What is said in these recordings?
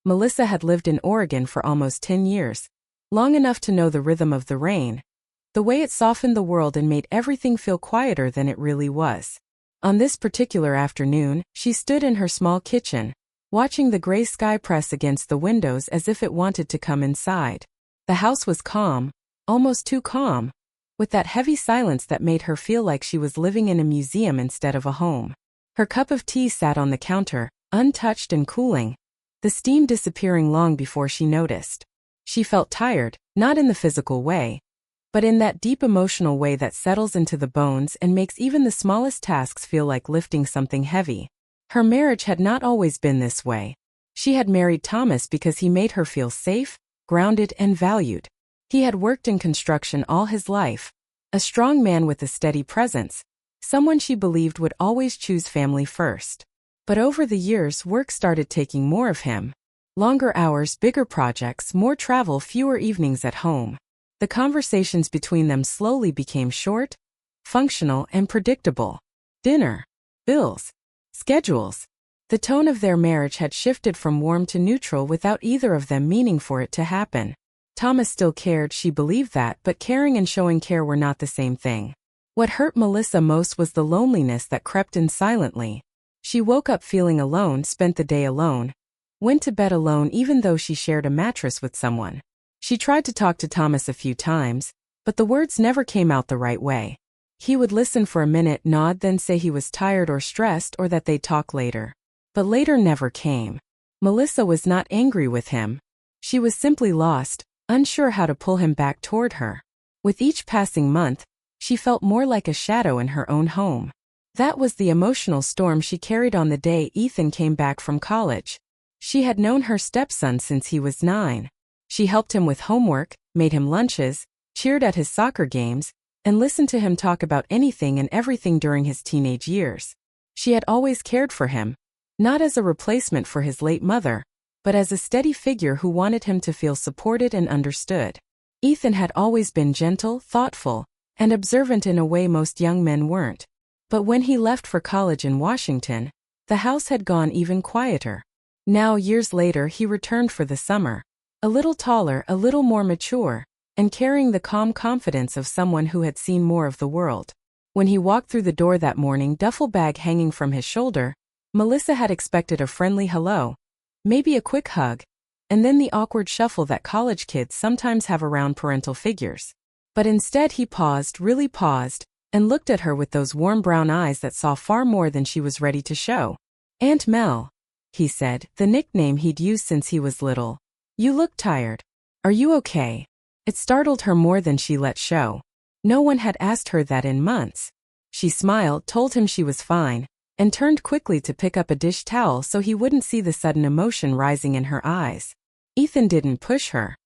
Melissa had lived in Oregon for almost 10 years, long enough to know the rhythm of the rain, the way it softened the world and made everything feel quieter than it really was. On this particular afternoon, she stood in her small kitchen, watching the gray sky press against the windows as if it wanted to come inside. The house was calm, almost too calm, with that heavy silence that made her feel like she was living in a museum instead of a home. Her cup of tea sat on the counter, untouched and cooling, the steam disappearing long before she noticed. She felt tired, not in the physical way, but in that deep emotional way that settles into the bones and makes even the smallest tasks feel like lifting something heavy. Her marriage had not always been this way. She had married Thomas because he made her feel safe, grounded, and valued. He had worked in construction all his life, a strong man with a steady presence, someone she believed would always choose family first. But over the years, work started taking more of him. Longer hours, bigger projects, more travel, fewer evenings at home. The conversations between them slowly became short, functional, and predictable. Dinner, bills, schedules. The tone of their marriage had shifted from warm to neutral without either of them meaning for it to happen. Thomas still cared, she believed that, but caring and showing care were not the same thing. What hurt Melissa most was the loneliness that crept in silently. She woke up feeling alone, spent the day alone, went to bed alone even though she shared a mattress with someone. She tried to talk to Thomas a few times, but the words never came out the right way. He would listen for a minute, nod, then say he was tired or stressed or that they'd talk later. But later never came. Melissa was not angry with him. She was simply lost, unsure how to pull him back toward her. With each passing month, she felt more like a shadow in her own home. That was the emotional storm she carried on the day Ethan came back from college. She had known her stepson since he was 9. She helped him with homework, made him lunches, cheered at his soccer games, and listened to him talk about anything and everything during his teenage years. She had always cared for him, not as a replacement for his late mother, but as a steady figure who wanted him to feel supported and understood. Ethan had always been gentle, thoughtful, and observant in a way most young men weren't. But when he left for college in Washington, the house had gone even quieter. Now, years later, he returned for the summer, a little taller, a little more mature, and carrying the calm confidence of someone who had seen more of the world. When he walked through the door that morning, duffel bag hanging from his shoulder, Melissa had expected a friendly hello, maybe a quick hug, and then the awkward shuffle that college kids sometimes have around parental figures. But instead he paused, really paused, and looked at her with those warm brown eyes that saw far more than she was ready to show. "Aunt Mel," he said, the nickname he'd used since he was little. "You look tired. Are you okay?" It startled her more than she let show. No one had asked her that in months. She smiled, told him she was fine, and turned quickly to pick up a dish towel so he wouldn't see the sudden emotion rising in her eyes. Ethan didn't push her.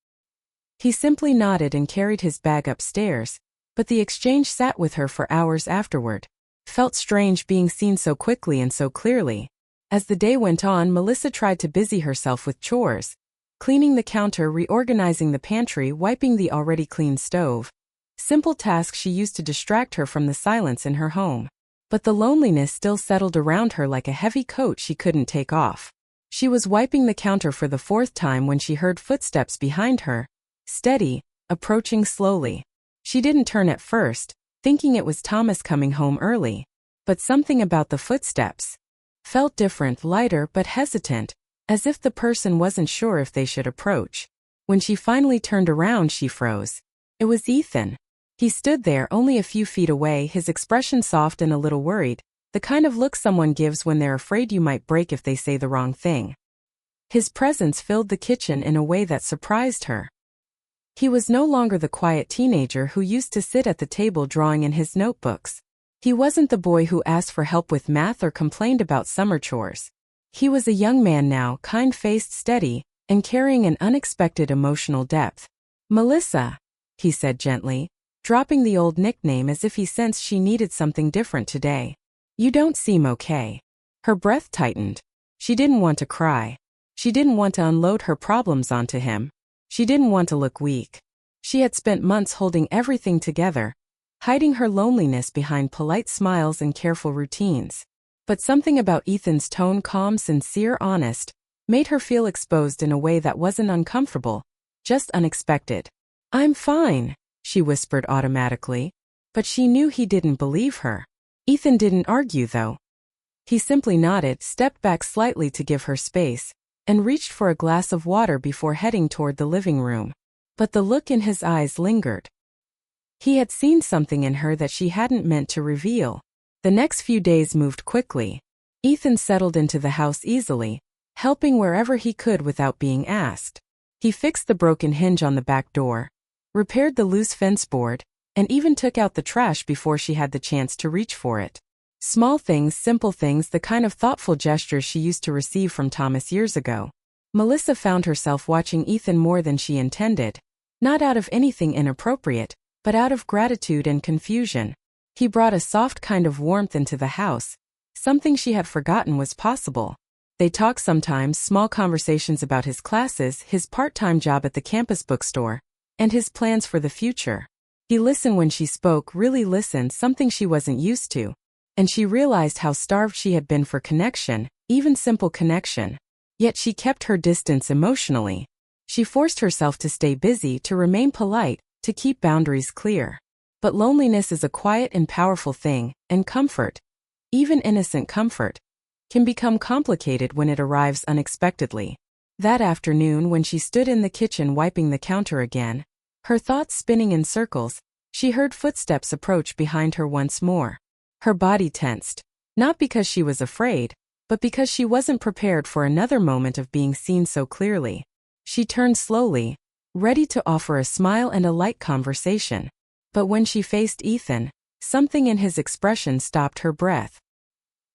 He simply nodded and carried his bag upstairs, but the exchange sat with her for hours afterward. Felt strange being seen so quickly and so clearly. As the day went on, Melissa tried to busy herself with chores, cleaning the counter, reorganizing the pantry, wiping the already clean stove. Simple tasks she used to distract her from the silence in her home. But the loneliness still settled around her like a heavy coat she couldn't take off. She was wiping the counter for the 4th time when she heard footsteps behind her, steady, approaching slowly. She didn't turn at first, thinking it was Thomas coming home early. But something about the footsteps felt different, lighter but hesitant, as if the person wasn't sure if they should approach. When she finally turned around, she froze. It was Ethan. He stood there only a few feet away, his expression soft and a little worried, the kind of look someone gives when they're afraid you might break if they say the wrong thing. His presence filled the kitchen in a way that surprised her. He was no longer the quiet teenager who used to sit at the table drawing in his notebooks. He wasn't the boy who asked for help with math or complained about summer chores. He was a young man now, kind-faced, steady, and carrying an unexpected emotional depth. "Melissa," he said gently, dropping the old nickname as if he sensed she needed something different today. "You don't seem okay." Her breath tightened. She didn't want to cry. She didn't want to unload her problems onto him. She didn't want to look weak. She had spent months holding everything together, hiding her loneliness behind polite smiles and careful routines. But something about Ethan's tone, calm, sincere, honest, made her feel exposed in a way that wasn't uncomfortable, just unexpected. "I'm fine," she whispered automatically, but she knew he didn't believe her. Ethan didn't argue though. He simply nodded, stepped back slightly to give her space, and reached for a glass of water before heading toward the living room. But the look in his eyes lingered. He had seen something in her that she hadn't meant to reveal. The next few days moved quickly. Ethan settled into the house easily, helping wherever he could without being asked. He fixed the broken hinge on the back door, repaired the loose fence board, and even took out the trash before she had the chance to reach for it. Small things, simple things, the kind of thoughtful gestures she used to receive from Thomas years ago. Melissa found herself watching Ethan more than she intended, not out of anything inappropriate, but out of gratitude and confusion. He brought a soft kind of warmth into the house, something she had forgotten was possible. They talked sometimes, small conversations about his classes, his part-time job at the campus bookstore, and his plans for the future. He listened when she spoke, really listened, something she wasn't used to. And she realized how starved she had been for connection, even simple connection. Yet she kept her distance emotionally. She forced herself to stay busy, to remain polite, to keep boundaries clear. But loneliness is a quiet and powerful thing, and comfort, even innocent comfort, can become complicated when it arrives unexpectedly. That afternoon, when she stood in the kitchen wiping the counter again, her thoughts spinning in circles, she heard footsteps approach behind her once more. Her body tensed, not because she was afraid, but because she wasn't prepared for another moment of being seen so clearly. She turned slowly, ready to offer a smile and a light conversation. But when she faced Ethan, something in his expression stopped her breath.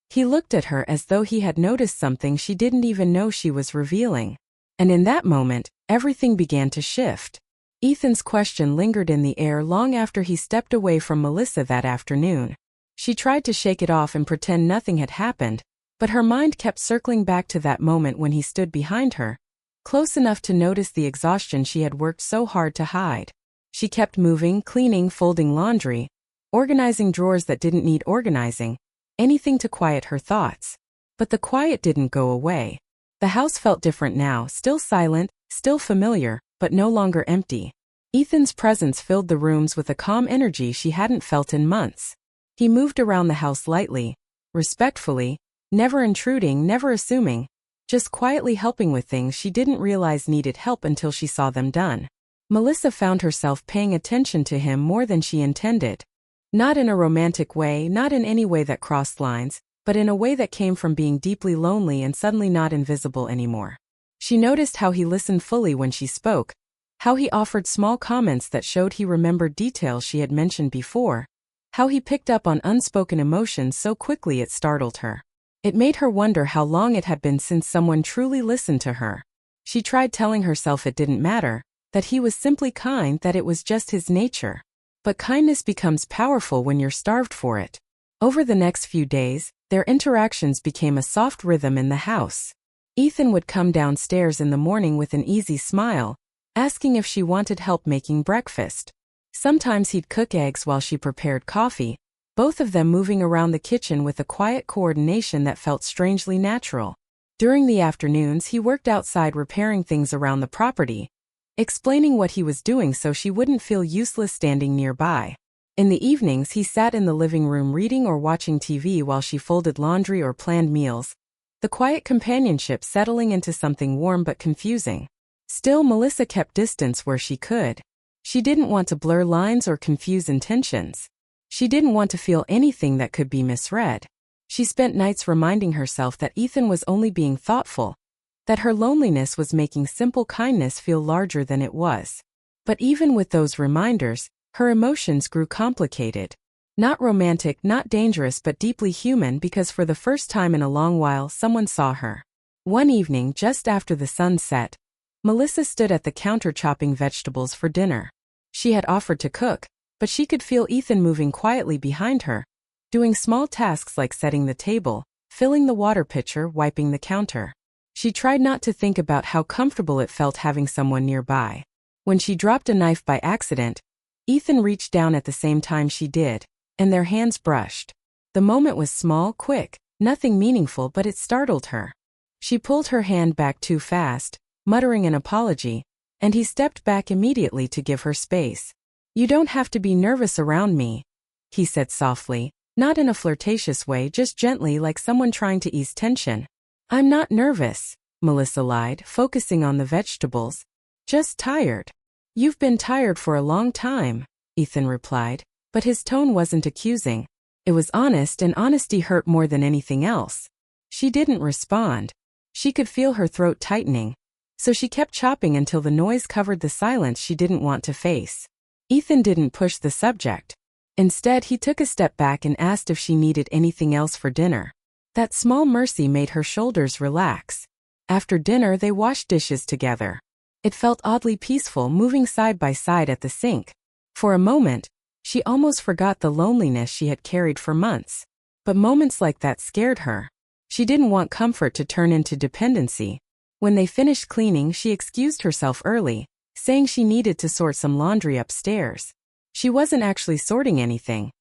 He looked at her as though he had noticed something she didn't even know she was revealing. And in that moment, everything began to shift. Ethan's question lingered in the air long after he stepped away from Melissa that afternoon. She tried to shake it off and pretend nothing had happened, but her mind kept circling back to that moment when he stood behind her, close enough to notice the exhaustion she had worked so hard to hide. She kept moving, cleaning, folding laundry, organizing drawers that didn't need organizing, anything to quiet her thoughts. But the quiet didn't go away. The house felt different now, still silent, still familiar, but no longer empty. Ethan's presence filled the rooms with a calm energy she hadn't felt in months. He moved around the house lightly, respectfully, never intruding, never assuming, just quietly helping with things she didn't realize needed help until she saw them done. Melissa found herself paying attention to him more than she intended. Not in a romantic way, not in any way that crossed lines, but in a way that came from being deeply lonely and suddenly not invisible anymore. She noticed how he listened fully when she spoke, how he offered small comments that showed he remembered details she had mentioned before, how he picked up on unspoken emotions so quickly it startled her. It made her wonder how long it had been since someone truly listened to her. She tried telling herself it didn't matter, that he was simply kind, that it was just his nature. But kindness becomes powerful when you're starved for it. Over the next few days, their interactions became a soft rhythm in the house. Ethan would come downstairs in the morning with an easy smile, asking if she wanted help making breakfast. Sometimes he'd cook eggs while she prepared coffee, both of them moving around the kitchen with a quiet coordination that felt strangely natural. During the afternoons, he worked outside repairing things around the property, explaining what he was doing so she wouldn't feel useless standing nearby. In the evenings, he sat in the living room reading or watching TV while she folded laundry or planned meals, the quiet companionship settling into something warm but confusing. Still, Melissa kept distance where she could. She didn't want to blur lines or confuse intentions. She didn't want to feel anything that could be misread. She spent nights reminding herself that Ethan was only being thoughtful, that her loneliness was making simple kindness feel larger than it was. But even with those reminders, her emotions grew complicated. Not romantic, not dangerous, but deeply human, because for the first time in a long while someone saw her. One evening, just after the sun set, Melissa stood at the counter chopping vegetables for dinner. She had offered to cook, but she could feel Ethan moving quietly behind her, doing small tasks like setting the table, filling the water pitcher, wiping the counter. She tried not to think about how comfortable it felt having someone nearby. When she dropped a knife by accident, Ethan reached down at the same time she did, and their hands brushed. The moment was small, quick, nothing meaningful, but it startled her. She pulled her hand back too fast, muttering an apology, and he stepped back immediately to give her space. "You don't have to be nervous around me," he said softly, not in a flirtatious way, just gently, like someone trying to ease tension. "I'm not nervous," Melissa lied, focusing on the vegetables. "Just tired." "You've been tired for a long time," Ethan replied, but his tone wasn't accusing. It was honest, and honesty hurt more than anything else. She didn't respond. She could feel her throat tightening, so she kept chopping until the noise covered the silence she didn't want to face. Ethan didn't push the subject. Instead, he took a step back and asked if she needed anything else for dinner. That small mercy made her shoulders relax. After dinner, they washed dishes together. It felt oddly peaceful, moving side by side at the sink. For a moment, she almost forgot the loneliness she had carried for months. But moments like that scared her. She didn't want comfort to turn into dependency. When they finished cleaning, she excused herself early, saying she needed to sort some laundry upstairs. She wasn't actually sorting anything.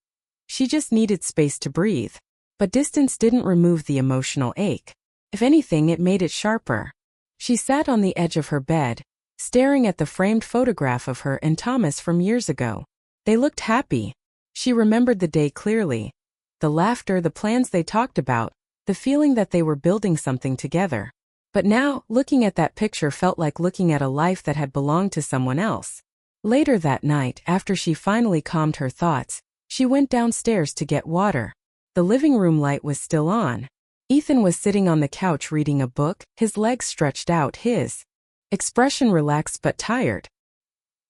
She just needed space to breathe. But distance didn't remove the emotional ache. If anything, it made it sharper. She sat on the edge of her bed, staring at the framed photograph of her and Thomas from years ago. They looked happy. She remembered the day clearly. The laughter, the plans they talked about, the feeling that they were building something together. But now, looking at that picture felt like looking at a life that had belonged to someone else. Later that night, after she finally calmed her thoughts, she went downstairs to get water. The living room light was still on. Ethan was sitting on the couch reading a book, his legs stretched out, his expression relaxed but tired.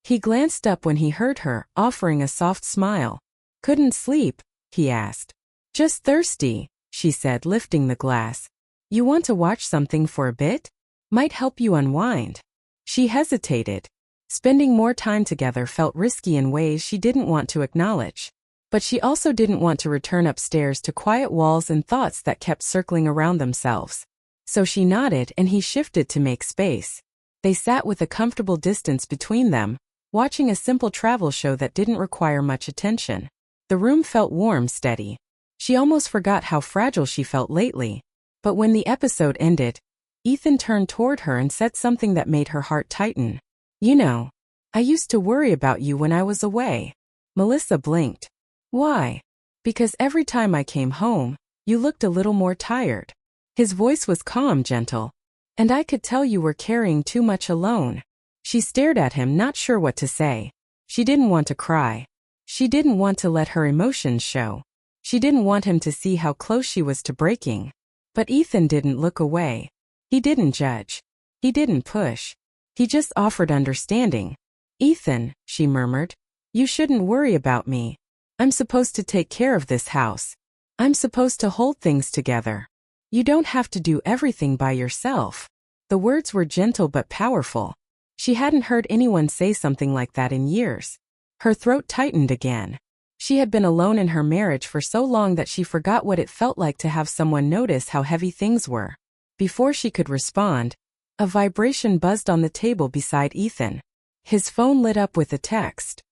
He glanced up when he heard her, offering a soft smile. "Couldn't sleep?" he asked. "Just thirsty," she said, lifting the glass. "You want to watch something for a bit? Might help you unwind." She hesitated. Spending more time together felt risky in ways she didn't want to acknowledge. But she also didn't want to return upstairs to quiet walls and thoughts that kept circling around themselves. So she nodded and he shifted to make space. They sat with a comfortable distance between them, watching a simple travel show that didn't require much attention. The room felt warm, steady. She almost forgot how fragile she felt lately. But when the episode ended, Ethan turned toward her and said something that made her heart tighten. "You know, I used to worry about you when I was away." Melissa blinked. "Why?" "Because every time I came home, you looked a little more tired." His voice was calm, gentle. "And I could tell you were carrying too much alone." She stared at him, not sure what to say. She didn't want to cry. She didn't want to let her emotions show. She didn't want him to see how close she was to breaking. But Ethan didn't look away. He didn't judge. He didn't push. He just offered understanding. "Ethan," she murmured, "you shouldn't worry about me. I'm supposed to take care of this house. I'm supposed to hold things together. You don't have to do everything by yourself." The words were gentle but powerful. She hadn't heard anyone say something like that in years. Her throat tightened again. She had been alone in her marriage for so long that she forgot what it felt like to have someone notice how heavy things were. Before she could respond, a vibration buzzed on the table beside Ethan. His phone lit up with a text.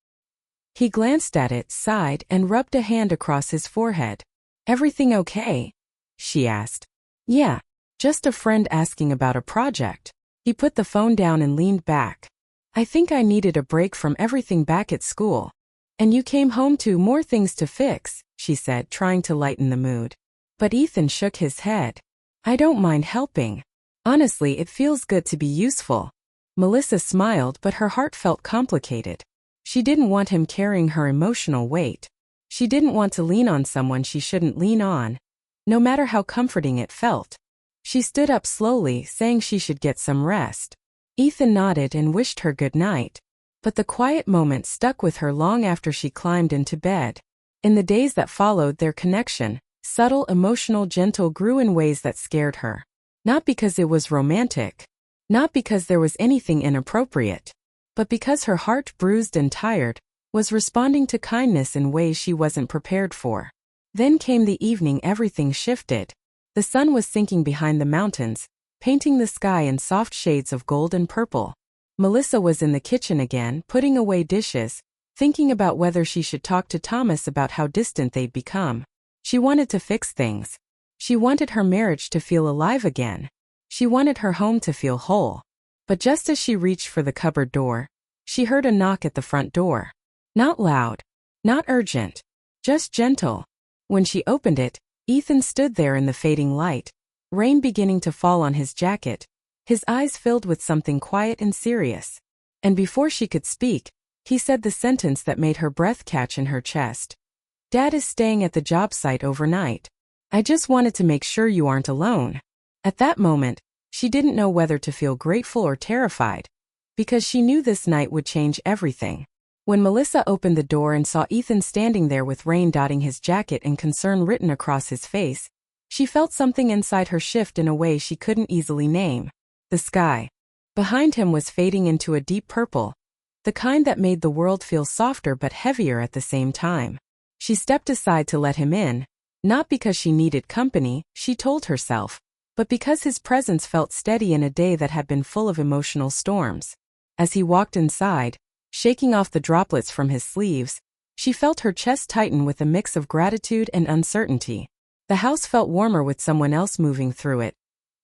He glanced at it, sighed, and rubbed a hand across his forehead. "Everything okay?" she asked. "Yeah, just a friend asking about a project." He put the phone down and leaned back. "I think I needed a break from everything back at school. And you came home to more things to fix," she said, trying to lighten the mood. But Ethan shook his head. "I don't mind helping. Honestly, it feels good to be useful." Melissa smiled, but her heart felt complicated. She didn't want him carrying her emotional weight. She didn't want to lean on someone she shouldn't lean on, no matter how comforting it felt. She stood up slowly, saying she should get some rest. Ethan nodded and wished her good night. But the quiet moment stuck with her long after she climbed into bed. In the days that followed their connection, subtle, emotional, gentle, grew in ways that scared her. Not because it was romantic. Not because there was anything inappropriate. But because her heart, bruised and tired, was responding to kindness in ways she wasn't prepared for. Then came the evening. Everything shifted. The sun was sinking behind the mountains, painting the sky in soft shades of gold and purple. Melissa was in the kitchen again, putting away dishes, thinking about whether she should talk to Thomas about how distant they'd become. She wanted to fix things. She wanted her marriage to feel alive again. She wanted her home to feel whole. But just as she reached for the cupboard door, she heard a knock at the front door. Not loud, not urgent, just gentle. When she opened it, Ethan stood there in the fading light, rain beginning to fall on his jacket, his eyes filled with something quiet and serious. And before she could speak, he said the sentence that made her breath catch in her chest. "Dad is staying at the job site overnight. I just wanted to make sure you aren't alone." At that moment, she didn't know whether to feel grateful or terrified, because she knew this night would change everything. When Melissa opened the door and saw Ethan standing there with rain dotting his jacket and concern written across his face, she felt something inside her shift in a way she couldn't easily name. The sky behind him was fading into a deep purple, the kind that made the world feel softer but heavier at the same time. She stepped aside to let him in, not because she needed company, she told herself, but because his presence felt steady in a day that had been full of emotional storms. As he walked inside, shaking off the droplets from his sleeves, she felt her chest tighten with a mix of gratitude and uncertainty. The house felt warmer with someone else moving through it,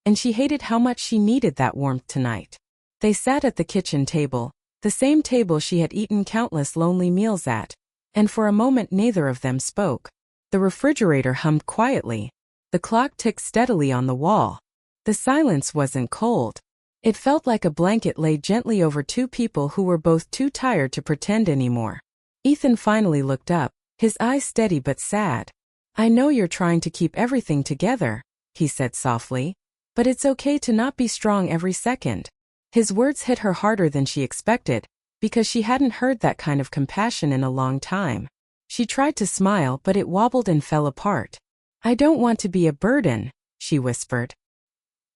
and she hated how much she needed that warmth tonight. They sat at the kitchen table, the same table she had eaten countless lonely meals at, and for a moment neither of them spoke. The refrigerator hummed quietly. The clock ticked steadily on the wall. The silence wasn't cold. It felt like a blanket laid gently over two people who were both too tired to pretend anymore. Ethan finally looked up, his eyes steady but sad. "I know you're trying to keep everything together," he said softly, "but it's okay to not be strong every second." His words hit her harder than she expected, because she hadn't heard that kind of compassion in a long time. She tried to smile, but it wobbled and fell apart. "I don't want to be a burden," she whispered.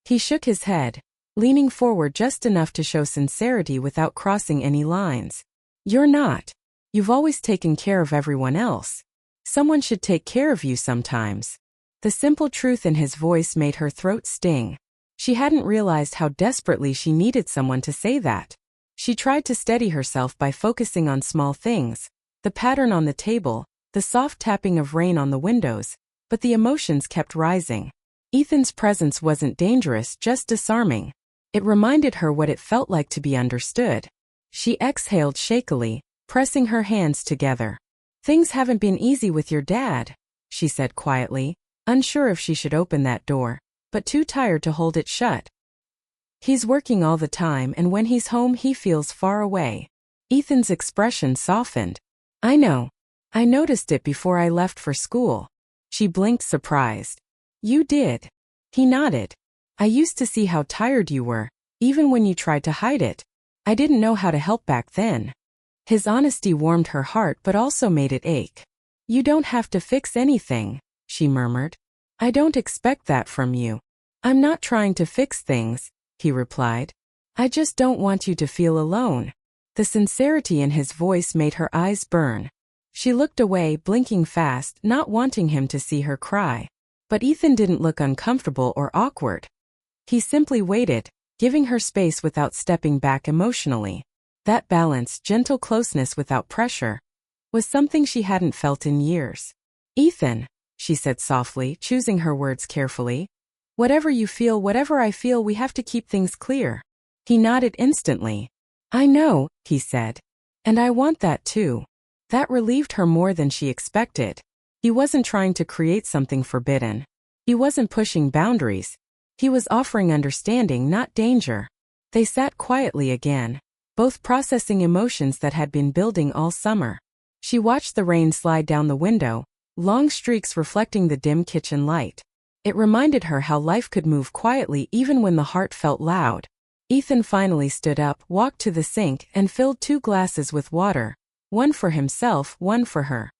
He shook his head, leaning forward just enough to show sincerity without crossing any lines. "You're not. You've always taken care of everyone else. Someone should take care of you sometimes." The simple truth in his voice made her throat sting. She hadn't realized how desperately she needed someone to say that. She tried to steady herself by focusing on small things, the pattern on the table, the soft tapping of rain on the windows, but the emotions kept rising. Ethan's presence wasn't dangerous, just disarming. It reminded her what it felt like to be understood. She exhaled shakily, pressing her hands together. "Things haven't been easy with your dad," she said quietly, unsure if she should open that door, but too tired to hold it shut. "He's working all the time, and when he's home he feels far away." Ethan's expression softened. "I know. I noticed it before I left for school." She blinked surprised. "You did?" He nodded. "I used to see how tired you were, even when you tried to hide it. I didn't know how to help back then." His honesty warmed her heart but also made it ache. "You don't have to fix anything," she murmured. "I don't expect that from you." "I'm not trying to fix things," he replied. "I just don't want you to feel alone." The sincerity in his voice made her eyes burn. She looked away, blinking fast, not wanting him to see her cry. But Ethan didn't look uncomfortable or awkward. He simply waited, giving her space without stepping back emotionally. That balance, gentle closeness without pressure, was something she hadn't felt in years. "Ethan," she said softly, choosing her words carefully, "whatever you feel, whatever I feel, we have to keep things clear." He nodded instantly. "I know," he said. "And I want that too." That relieved her more than she expected. He wasn't trying to create something forbidden. He wasn't pushing boundaries. He was offering understanding, not danger. They sat quietly again, both processing emotions that had been building all summer. She watched the rain slide down the window, long streaks reflecting the dim kitchen light. It reminded her how life could move quietly even when the heart felt loud. Ethan finally stood up, walked to the sink, and filled 2 glasses with water, one for himself, one for her.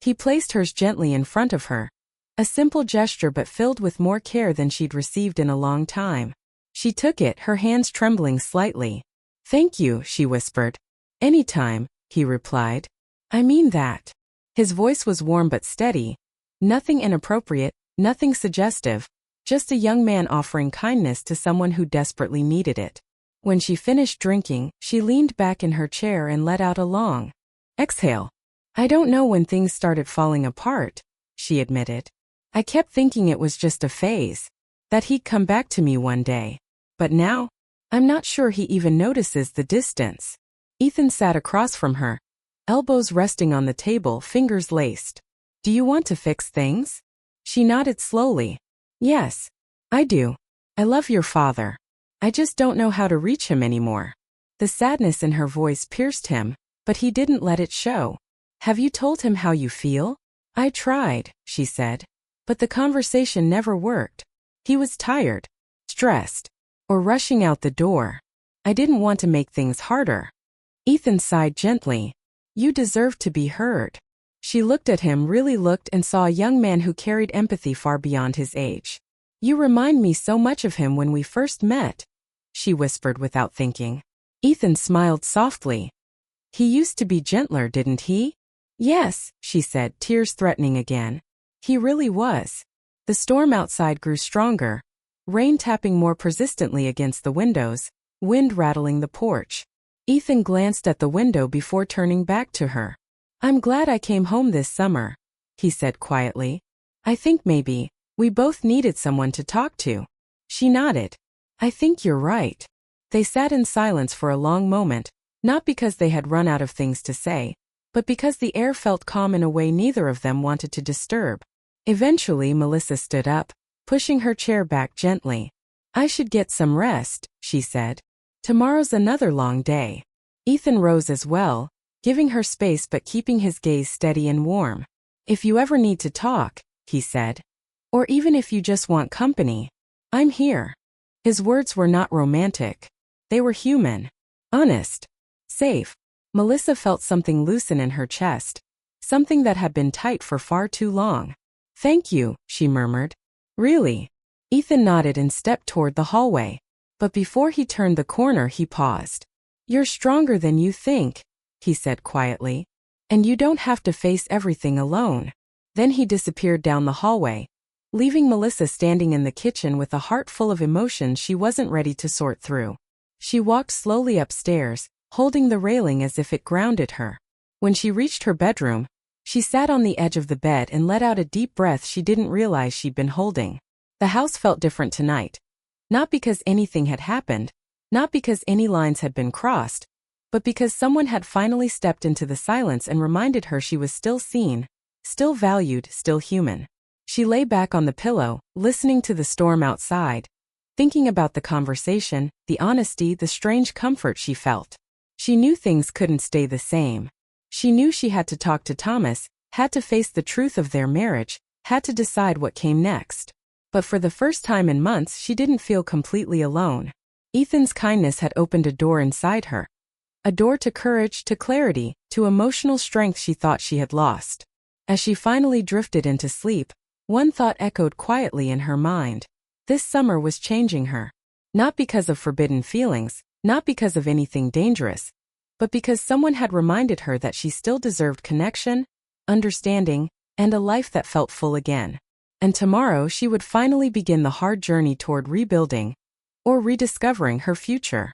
He placed hers gently in front of her. A simple gesture but filled with more care than she'd received in a long time. She took it, her hands trembling slightly. "Thank you," she whispered. "Anytime," he replied. "I mean that." His voice was warm but steady. Nothing inappropriate, nothing suggestive. Just a young man offering kindness to someone who desperately needed it. When she finished drinking, she leaned back in her chair and let out a long exhale. "I don't know when things started falling apart," she admitted. "I kept thinking it was just a phase. that he'd come back to me one day. But now, I'm not sure he even notices the distance. Ethan sat across from her, elbows resting on the table, fingers laced. Do you want to fix things? She nodded slowly. Yes, I do. I love your father. I just don't know how to reach him anymore. The sadness in her voice pierced him, but he didn't let it show. Have you told him how you feel? I tried, she said. But the conversation never worked. He was tired, stressed, or rushing out the door. I didn't want to make things harder. Ethan sighed gently. You deserve to be heard. She looked at him, really looked, and saw a young man who carried empathy far beyond his age. You remind me so much of him when we first met, she whispered without thinking. Ethan smiled softly. He used to be gentler, didn't he? Yes, she said, tears threatening again. He really was. The storm outside grew stronger, rain tapping more persistently against the windows, wind rattling the porch. Ethan glanced at the window before turning back to her. I'm glad I came home this summer, he said quietly. I think maybe we both needed someone to talk to. She nodded. I think you're right. They sat in silence for a long moment, not because they had run out of things to say, but because the air felt calm in a way neither of them wanted to disturb. Eventually, Melissa stood up, pushing her chair back gently. I should get some rest, she said. Tomorrow's another long day. Ethan rose as well, giving her space but keeping his gaze steady and warm. If you ever need to talk, he said, or even if you just want company, I'm here. His words were not romantic. They were human, honest, safe. Melissa felt something loosen in her chest, something that had been tight for far too long. Thank you, she murmured. Really? Ethan nodded and stepped toward the hallway. But before he turned the corner, he paused. You're stronger than you think, he said quietly. And you don't have to face everything alone. Then he disappeared down the hallway, leaving Melissa standing in the kitchen with a heart full of emotions she wasn't ready to sort through. She walked slowly upstairs, holding the railing as if it grounded her. When she reached her bedroom, she sat on the edge of the bed and let out a deep breath she didn't realize she'd been holding. The house felt different tonight. Not because anything had happened, not because any lines had been crossed, but because someone had finally stepped into the silence and reminded her she was still seen, still valued, still human. She lay back on the pillow, listening to the storm outside, thinking about the conversation, the honesty, the strange comfort she felt. She knew things couldn't stay the same. She knew she had to talk to Thomas, had to face the truth of their marriage, had to decide what came next. But for the first time in months, she didn't feel completely alone. Ethan's kindness had opened a door inside her. A door to courage, to clarity, to emotional strength she thought she had lost. As she finally drifted into sleep, one thought echoed quietly in her mind. This summer was changing her. Not because of forbidden feelings, not because of anything dangerous, but because someone had reminded her that she still deserved connection, understanding, and a life that felt full again. And tomorrow she would finally begin the hard journey toward rebuilding, or rediscovering her future.